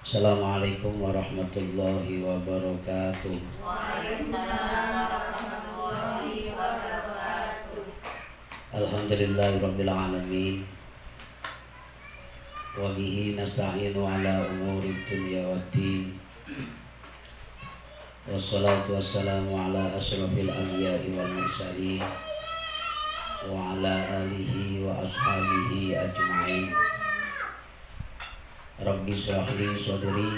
Assalamualaikum warahmatullahi wabarakatuh. Waalaikumsalam warahmatullahi wabarakatuh. Alhamdulillahirabbil alamin. Wa bihi nasta'inu ala umuri dunya waddin. Wassalatu wassalamu ala asyrafil anbiya'i wal mursalin wa ala alihi wa ashabihi ajma'in. Rabbi shrah li sadri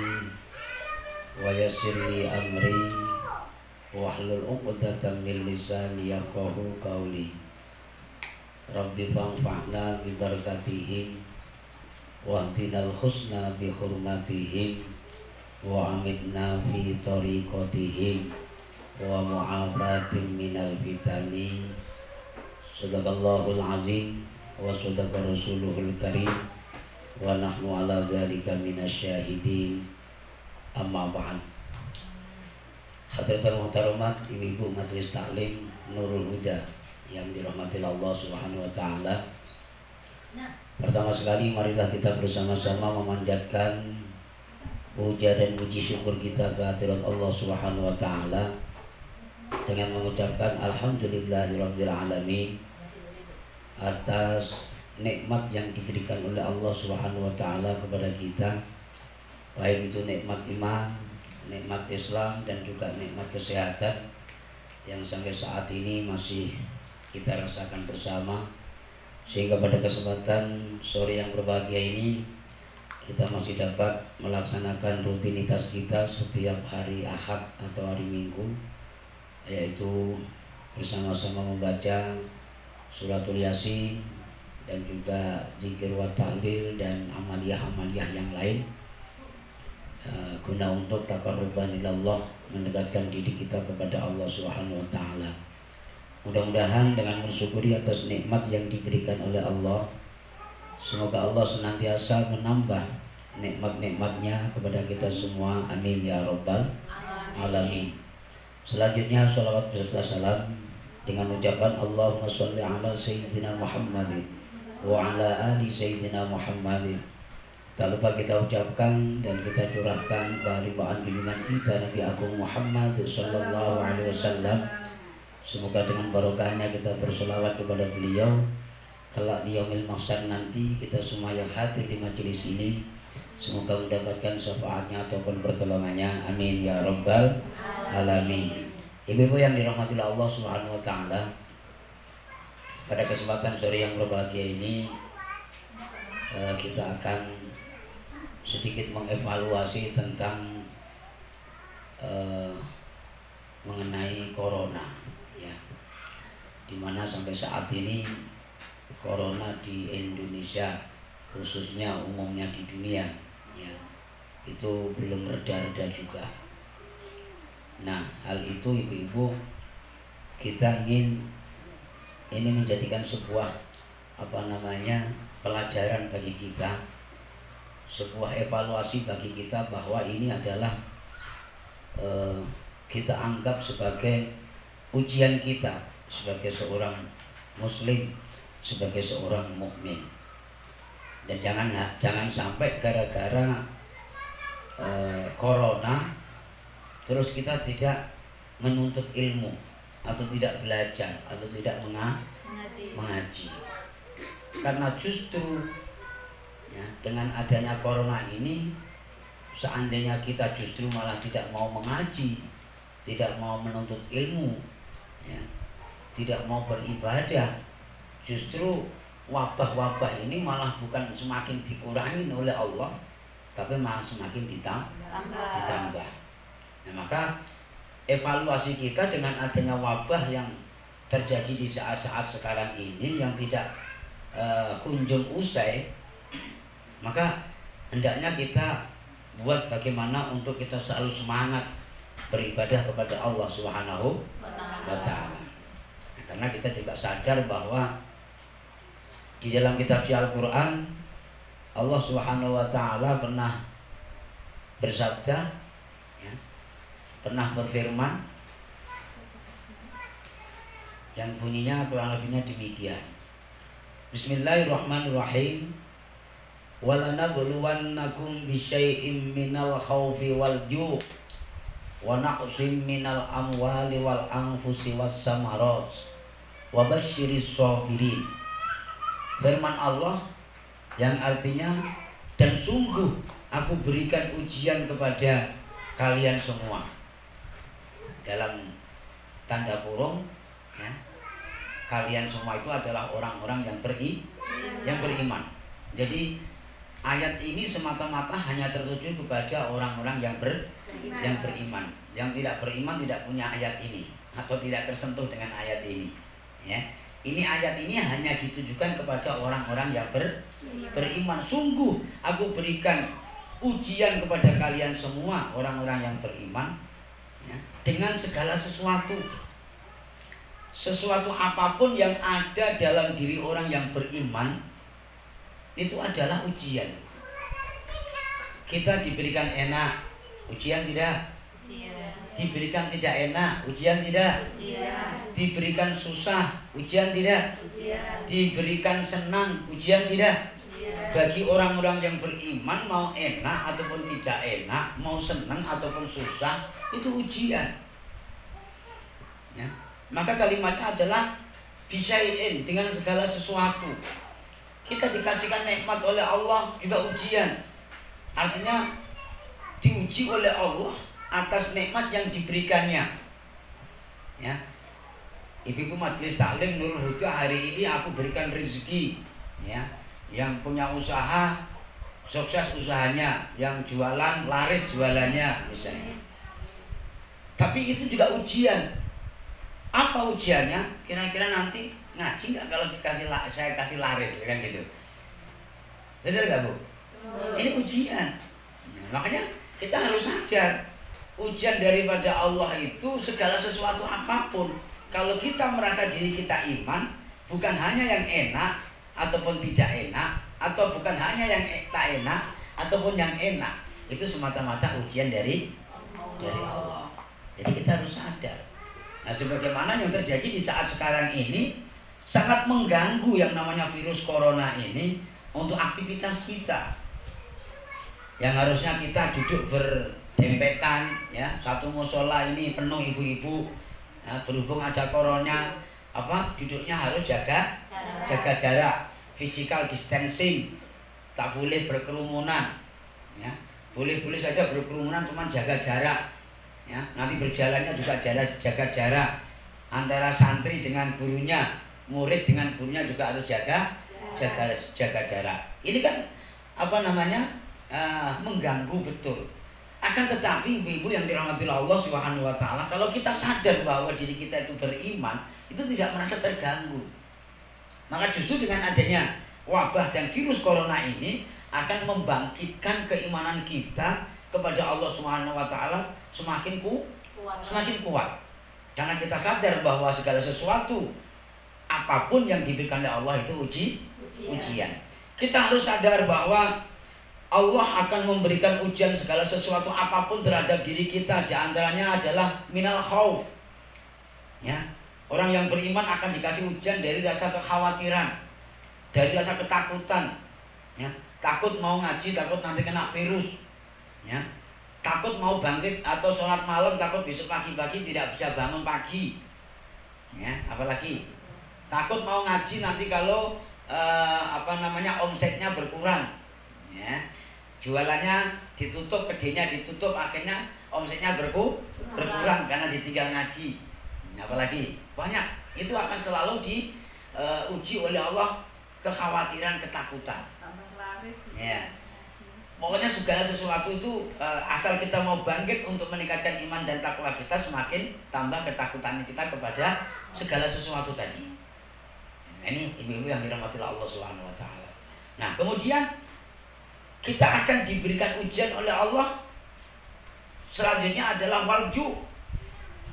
wa yassir li amri wahlul 'uqdatam min lisani yafqahu qawli. Rabbi fanfa'na bi barakatihim wa atinal husna bi hurmatihim wa amitna fi tariqatihim wa mu'afatin minal fitani. Sadaqallahul azim wa sadaqa rasuluhul karim wa nahnu ala zalika minasyahidin. Amma ba'd. Hadratul muhtaramat, ibu-ibu majelis taklim Nurul Huda yang dirahmati Allah Subhanahu wa taala. Pertama sekali marilah kita bersama-sama memanjatkan puja dan puji syukur kita ke hadirat Allah Subhanahu wa taala dengan mengucapkan alhamdulillahirabbil alamin atas nikmat yang diberikan oleh Allah Subhanahu wa taala kepada kita, baik itu nikmat iman, nikmat Islam, dan juga nikmat kesehatan yang sampai saat ini masih kita rasakan bersama, sehingga pada kesempatan sore yang berbahagia ini kita masih dapat melaksanakan rutinitas kita setiap hari Ahad atau hari Minggu, yaitu bersama-sama membaca suratul Yasin dan juga zikir wa tahlil dan amaliyah-amaliyah yang lain, guna untuk taqarruban ilallah, mendekatkan diri kita kepada Allah Subhanahu wa taala. Mudah-mudahan dengan mensyukuri atas nikmat yang diberikan oleh Allah, semoga Allah senantiasa menambah nikmat-nikmatnya kepada kita semua. Amin ya rabbal alamin. Selanjutnya sholawat beserta salam dengan ucapan Allahumma sholli ala sayyidina Muhammadin wa ala ali sayyidina Muhammadin. Tak lupa kita ucapkan dan kita curahkan kehadiran junjungan kita Nabi Agung Muhammad sallallahu alaihi wasallam. Semoga dengan barokahnya kita bersolawat kepada beliau, kelak di yaumil mahsyar nanti kita semua yang hadir di majelis ini semoga mendapatkan syafaatnya ataupun pertolongannya. Amin ya rabbal alamin. Ibu-ibu yang dirahmati Allah Subhanahu wa taala, pada kesempatan sore yang berbahagia ini kita akan sedikit mengevaluasi tentang mengenai corona, ya, dimana sampai saat ini corona di Indonesia, khususnya umumnya di dunia, ya, itu belum reda-reda juga. Nah, hal itu ibu-ibu kita ingin ini menjadikan sebuah pelajaran bagi kita, sebuah evaluasi bagi kita, bahwa ini adalah kita anggap sebagai ujian kita sebagai seorang muslim, sebagai seorang mukmin. Dan jangan sampai gara-gara corona terus kita tidak menuntut ilmu atau tidak belajar atau tidak mengaji. Karena justru, ya, dengan adanya corona ini, seandainya kita justru malah tidak mau mengaji, tidak mau menuntut ilmu, ya, tidak mau beribadah, justru wabah-wabah ini malah bukan semakin dikurangi oleh Allah, tapi malah semakin ditambah. Nah, maka evaluasi kita dengan adanya wabah yang terjadi di saat-saat sekarang ini yang tidak kunjung usai, maka hendaknya kita buat bagaimana untuk kita selalu semangat beribadah kepada Allah Subhanahu wa taala. Karena kita juga sadar bahwa di dalam kitab Al-Qur'an Allah Subhanahu wa taala pernah bersabda, ya, pernah berfirman yang bunyinya kurang lebihnya demikian. Bismillahirrahmanirrahim. walanabluwannakum bisyai'im minal khaufi wal ju' wa naqsim minal amwali wal anfusi was samarat wa basyiris sabirin. Firman Allah yang artinya, dan sungguh aku berikan ujian kepada kalian semua, dalam tanda kurung ya, kalian semua itu adalah orang-orang yang beriman. Jadi ayat ini semata-mata hanya tertuju kepada orang-orang yang beriman. Yang tidak beriman tidak punya ayat ini atau tidak tersentuh dengan ayat ini ya. Ini ayat ini hanya ditujukan kepada orang-orang yang beriman. Sungguh aku berikan ujian kepada kalian semua orang-orang yang beriman ya, dengan segala sesuatu apapun yang ada dalam diri orang yang beriman itu adalah ujian. Kita diberikan enak, ujian tidak? Diberikan tidak enak, ujian tidak? Diberikan susah, ujian tidak? Diberikan senang, ujian tidak? Bagi orang-orang yang beriman, mau enak ataupun tidak enak, mau senang ataupun susah, itu ujian ya. Maka kalimatnya adalah bisyai'in, dengan segala sesuatu. Kita dikasihkan nikmat oleh Allah juga ujian. Artinya diuji oleh Allah atas nikmat yang diberikannya ya. Ibu Majelis Taklim Nurul Huda, hari ini aku berikan rezeki ya. Yang punya usaha sukses usahanya, yang jualan laris jualannya misalnya. Tapi itu juga ujian. Apa ujiannya? Kira-kira nanti ngaji nggak kalau saya kasih laris kan gitu. Betul nggak Bu? Ini ujian. Makanya kita harus sadar, ujian daripada Allah itu segala sesuatu apapun. Kalau kita merasa diri kita iman, bukan hanya yang enak ataupun tidak enak, atau bukan hanya yang tak enak ataupun yang enak, itu semata-mata ujian dari Allah. Jadi kita harus sadar. Nah, sebagaimana yang terjadi di saat sekarang ini sangat mengganggu yang namanya virus corona ini untuk aktivitas kita. Yang harusnya kita duduk berdempetan ya, satu musola ini penuh ibu-ibu ya, berhubung ada corona duduknya harus jaga jarak, physical distancing, tak boleh berkerumunan ya. Boleh saja berkerumunan, cuman jaga jarak ya. Nanti berjalannya juga jaga jarak antara santri dengan gurunya, murid dengan gurunya juga harus jaga jarak. Ini kan mengganggu betul. Akan tetapi ibu-ibu yang dirahmati Allah Subhanahu wa taala, kalau kita sadar bahwa diri kita itu beriman, itu tidak merasa terganggu. Maka justru dengan adanya wabah dan virus corona ini akan membangkitkan keimanan kita kepada Allah Subhanahu wa taala semakin kuat. Karena kita sadar bahwa segala sesuatu apapun yang diberikan oleh Allah itu ujian. Kita harus sadar bahwa Allah akan memberikan ujian segala sesuatu apapun terhadap diri kita. Di antaranya adalah minal khauf. Ya. Orang yang beriman akan dikasih ujian dari rasa kekhawatiran, dari rasa ketakutan. Ya. Takut mau ngaji, takut nanti kena virus. Ya. Takut mau bangkit atau sholat malam, takut besok pagi-pagi tidak bisa bangun pagi. Ya, apalagi takut mau ngaji nanti kalau omsetnya berkurang. Ya. Jualannya ditutup, kedainya ditutup, akhirnya omsetnya berkurang karena ditinggal ngaji. Apalagi banyak, itu akan selalu diuji oleh Allah, kekhawatiran, ketakutan. Ya. Pokoknya segala sesuatu itu asal kita mau bangkit untuk meningkatkan iman dan takwa kita, semakin tambah ketakutan kita kepada segala sesuatu tadi. Nah, ini ibu-ibu yang dirahmati Allah Subhanahu wa taala. Nah, kemudian kita akan diberikan ujian oleh Allah. Selanjutnya adalah walju,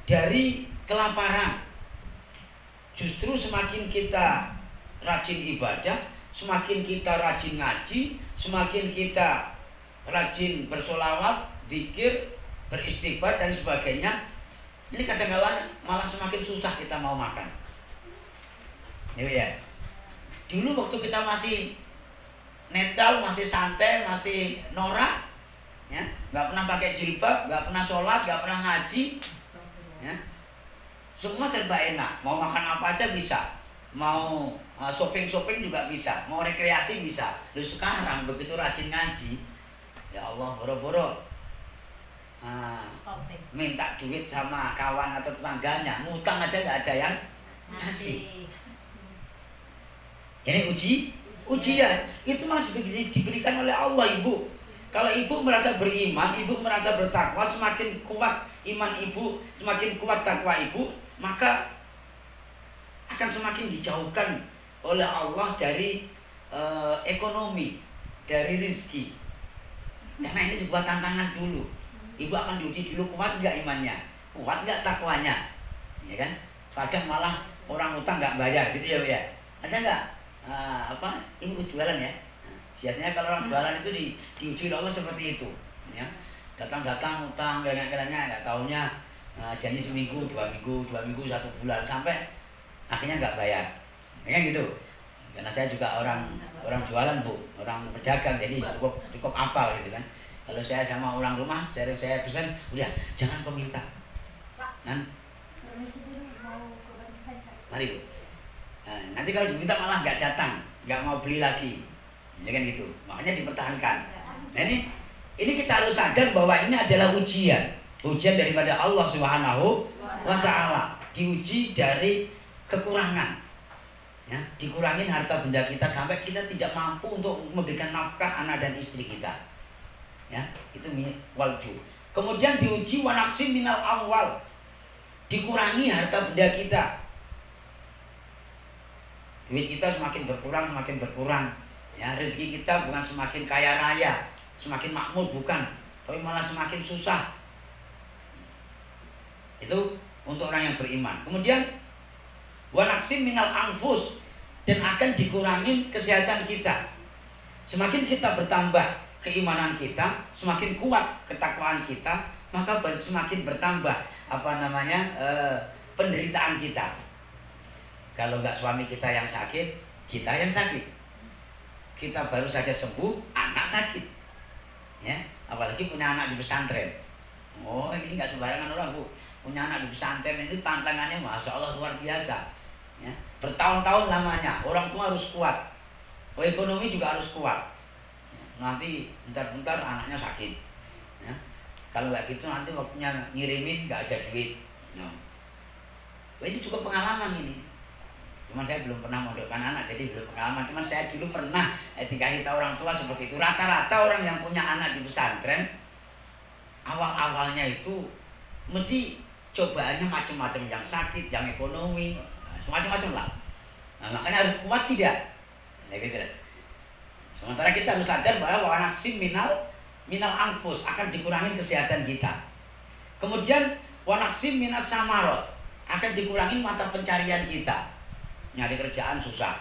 dari kelaparan. Justru semakin kita rajin ibadah, semakin kita rajin ngaji, semakin kita rajin bersolawat, zikir, beristighfar dan sebagainya, ini kadang-kadang malah semakin susah kita mau makan. Ya. Dulu waktu kita masih netral, masih santai, masih norak, ya, nggak pernah pakai jilbab, nggak pernah sholat, nggak pernah ngaji, ya, semua serba enak. Mau makan apa aja bisa, mau shopping juga bisa, mau rekreasi bisa. Lu sekarang begitu rajin ngaji, ya Allah, boro-boro minta duit sama kawan atau tetangganya, ngutang aja nggak ada yang ngasih. Ini ujian. Itu masih diberikan oleh Allah, Ibu. Kalau ibu merasa beriman, ibu merasa bertakwa, semakin kuat iman ibu, semakin kuat takwa ibu, maka akan semakin dijauhkan oleh Allah dari ekonomi, dari rezeki. Karena ini sebuah tantangan dulu. Ibu akan diuji dulu, kuat nggak imannya, kuat nggak takwanya, ya kan? Kadang malah orang utang nggak bayar, gitu ya, Bu ya. Ada nggak ibu jualan ya? Biasanya kalau orang jualan itu diuji oleh Allah seperti itu, ya. Datang utang geleng-gelengnya, nggak taunya janji seminggu, 2 minggu, 1 bulan, sampai akhirnya nggak bayar, ya kan gitu. Karena saya juga orang jualan, Bu, orang pedagang, jadi cukup hafal gitu kan. Kalau saya sama orang rumah, saya pesan, udah jangan peminta. Mari, Bu. Nah, nanti kalau diminta malah nggak datang, nggak mau beli lagi, ya kan gitu. Makanya dipertahankan. Nah, ini kita harus sadar bahwa ini adalah ujian daripada Allah Subhanahu wa Ta'ala. Diuji dari kekurangan, ya, dikurangin harta benda kita sampai kita tidak mampu untuk memberikan nafkah anak dan istri kita, ya, itu walju. Kemudian diuji wanaksim minal amwal, dikurangi harta benda kita, duit kita semakin berkurang, ya, rezeki kita bukan semakin kaya raya, semakin makmur, bukan, tapi malah semakin susah. Itu untuk orang yang beriman. Kemudian wanaksim minal anfus, dan akan dikurangi kesehatan kita. Semakin kita bertambah keimanan kita, semakin kuat ketakwaan kita, maka semakin bertambah penderitaan kita. Kalau nggak suami kita yang sakit, kita yang sakit. Kita baru saja sembuh, anak sakit, ya, apalagi punya anak di pesantren. Oh, ini nggak sembarangan orang, Bu. Punya anak di pesantren itu tantangannya Masya Allah luar biasa, ya. Bertahun-tahun lamanya. Orang tua harus kuat, ekonomi juga harus kuat. Nanti bentar-bentar anaknya sakit, ya. Kalau nggak gitu nanti waktunya ngirimin nggak ada duit, ya. Ini cukup pengalaman ini. Cuman saya belum pernah mondokkan anak, jadi belum pengalaman. Cuman saya dulu pernah dikasih tahu orang tua seperti itu. Rata-rata orang yang punya anak di pesantren, awal-awalnya itu mesti cobaannya macam-macam, yang sakit, yang ekonomi, macam-macam lah. Nah, makanya harus kuat tidak, ya gitu. Sementara kita harus sadar bahwa wanaksim minal anfus, akan dikurangi kesehatan kita. Kemudian wanaksim minas samarot, akan dikurangi mata pencarian kita. Nyari kerjaan susah.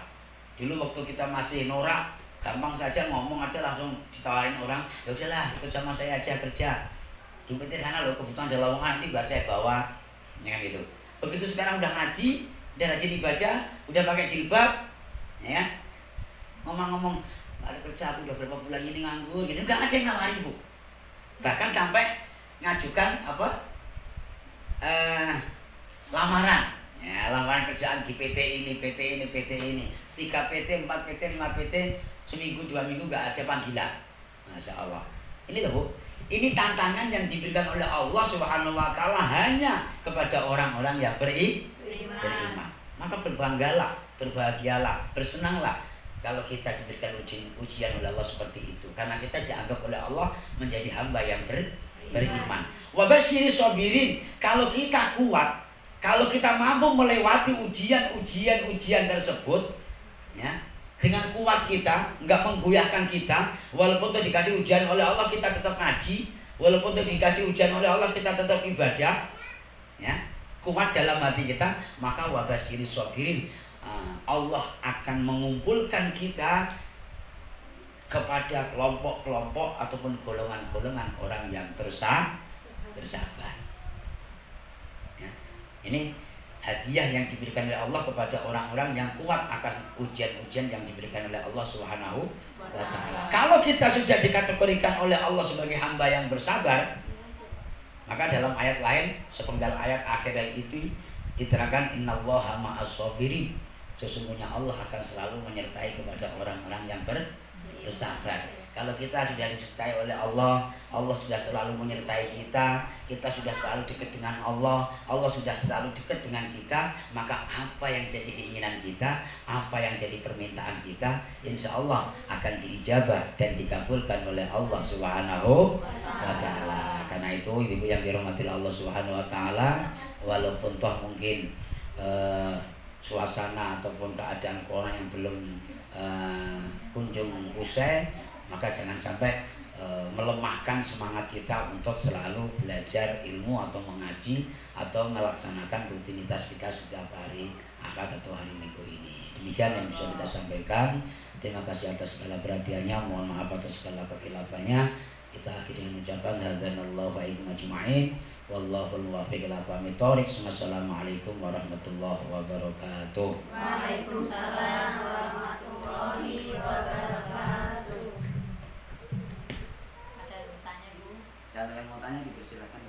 Dulu waktu kita masih norak, gampang saja ngomong aja langsung ditawarin orang, ya udahlah ikut sama saya aja kerja. Di PT sana loh, kebutuhan ada lowongan, nanti biar saya bawa, ya kan gitu. Begitu sekarang udah ngaji, udah rajin ibadah, udah pakai jilbab, ya, ngomong-ngomong ada kerja, aku udah berapa bulan ini nganggur, gini, nggak ada yang nawarin, Bu. Bahkan sampai ngajukan lamaran, ya, lamaran kerjaan di PT ini, 3 PT, 4 PT, 5 PT, seminggu 2 minggu nggak ada panggilan. Masya Allah. Ini loh, Bu, ini tantangan yang diberikan oleh Allah Subhanahu wa Ta'ala hanya kepada orang-orang yang beriman. Maka berbanggalah, berbahagialah, bersenanglah kalau kita diberikan ujian oleh Allah seperti itu, karena kita dianggap oleh Allah menjadi hamba yang beriman. Wa basyiris sabirin, kalau kita kuat, kalau kita mampu melewati ujian tersebut, ya, dengan kuat kita, nggak menggoyahkan kita, walaupun itu dikasih ujian oleh Allah kita tetap ngaji, walaupun itu dikasih ujian oleh Allah kita tetap ibadah, ya, kuat dalam hati kita, maka wabasyiris sabirin, Allah akan mengumpulkan kita kepada kelompok-kelompok ataupun golongan-golongan orang yang bersabar. Ya. Ini hadiah yang diberikan oleh Allah kepada orang-orang yang kuat akan ujian-ujian yang diberikan oleh Allah Subhanahu wa Ta'ala. Kalau kita sudah dikategorikan oleh Allah sebagai hamba yang bersabar, maka dalam ayat lain, sepenggal ayat akhir itu diterangkan innallaha ma'as-sabirin. Sesungguhnya Allah akan selalu menyertai kepada orang-orang yang bersabar. Kalau kita sudah disertai oleh Allah, Allah sudah selalu menyertai kita, kita sudah selalu dekat dengan Allah, Allah sudah selalu dekat dengan kita, maka apa yang jadi keinginan kita, apa yang jadi permintaan kita, insya Allah akan diijabah dan dikabulkan oleh Allah Subhanahu wa Ta'ala. Karena itu ibu-ibu yang dirahmati Allah Subhanahu wa Ta'ala, walaupun toh mungkin suasana ataupun keadaan corona yang belum kunjung usai, maka jangan sampai melemahkan semangat kita untuk selalu belajar ilmu atau mengaji atau melaksanakan rutinitas kita setiap hari Ahad atau hari Minggu ini. Demikian yang bisa kita sampaikan. Terima kasih atas segala perhatiannya, mohon maaf atas segala kekhilafannya. Kita akhiri dengan ucapan hadzanallahu wa iyyakum ajma'in. Wallahul muwaffiq ila aqwamit thoriq. Wassalamualaikum warahmatullahi wabarakatuh. Waalaikumsalam warahmatullahi wabarakatuh. Ada yang bertanya, Bu? Kalau yang mau tanya dipersilakan.